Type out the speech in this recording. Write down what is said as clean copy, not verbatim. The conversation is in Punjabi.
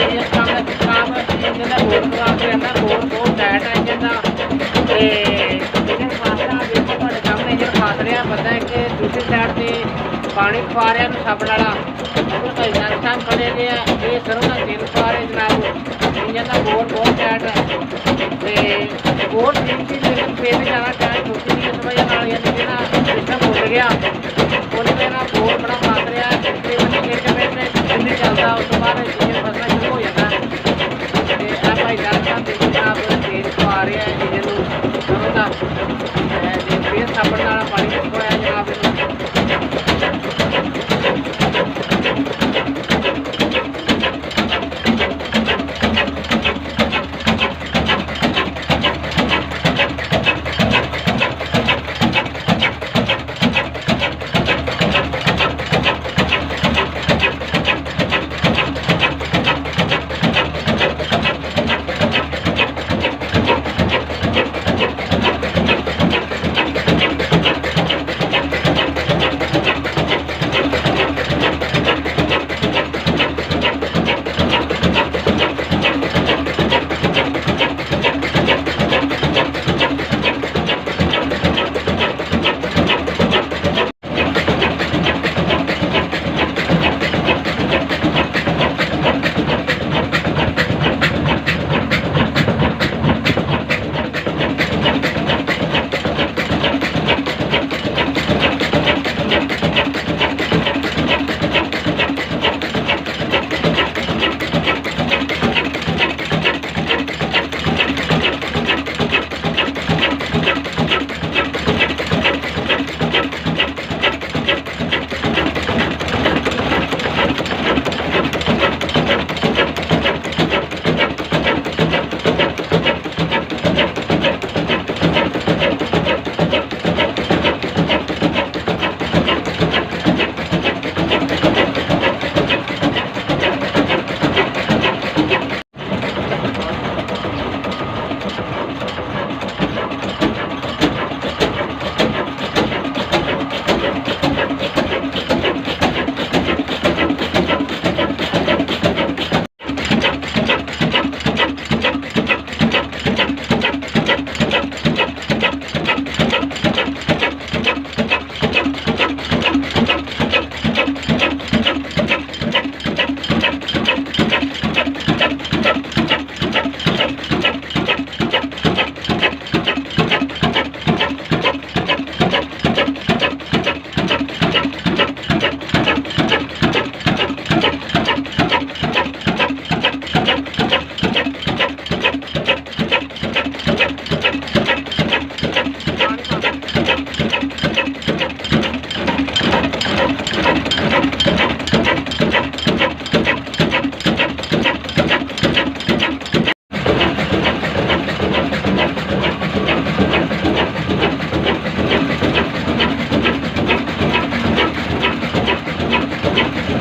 ਇਸ ਕੰਮ ਦਾ ਖਰਾਬ ਇੰਜਨ ਦਾ ਬੋਰ ਖਰਾਬ ਹੋ ਜਾਂਦਾ। ਬੋਰ ਬਹੁਤ ਟਾਈਟ ਹੈ ਇੰਜਨ ਦਾ ਅਤੇ ਇੰਜਨ ਫਸ ਰਿਹਾ। ਦੇਖੋ ਤੁਹਾਡੇ ਸਾਹਮਣੇ ਇੰਜਨ ਫਸ ਰਿਹਾ। ਬੰਦਾ ਇੱਕ ਦੂਸਰੀ ਸਾਈਡ 'ਤੇ ਪਾਣੀ ਪਾ ਰਿਹਾ ਨੂੰ ਸਾਬਣ ਵਾਲਾ। ਉਹ ਭਾਈ ਸਾਹਿਬ ਖੜੇ ਨੇ ਆ। ਇਹ ਸਰੋਂ ਦਾ ਤੇਲ ਪਾ ਰਹੇ ਜਨਾਬ। ਇੰਜਨ ਦਾ ਬੋਰ ਬਹੁਤ ਟਾਈਟ ਹੈ ਅਤੇ ਬੋਰ ਠੀਕ ਸੀ ਲੇਕਿਨ ਫਿਰ ਜ਼ਿਆਦਾ ਟਾਈਟ ਹੋਈ ਨਹੀਂ। ਇਸ ਵਜ੍ਹਾ ਨਾਲ ਯਾਨੀ ਕਿ ਨਾ ਸਿਸਟਮ ਹੋ ਗਿਆ। ਉਹਦੇ ਨਾਲ ਬੋਰ ਬੜਾ ਫਸ ਰਿਹਾ। ਤਕਰੀਬਨ 1 ਮਿੰਟ ਨਹੀਂ ਚੱਲਦਾ। ਉਸ ਤੋਂ ਬਾਅਦ ਇੰਜਨ ਫਸਣਾ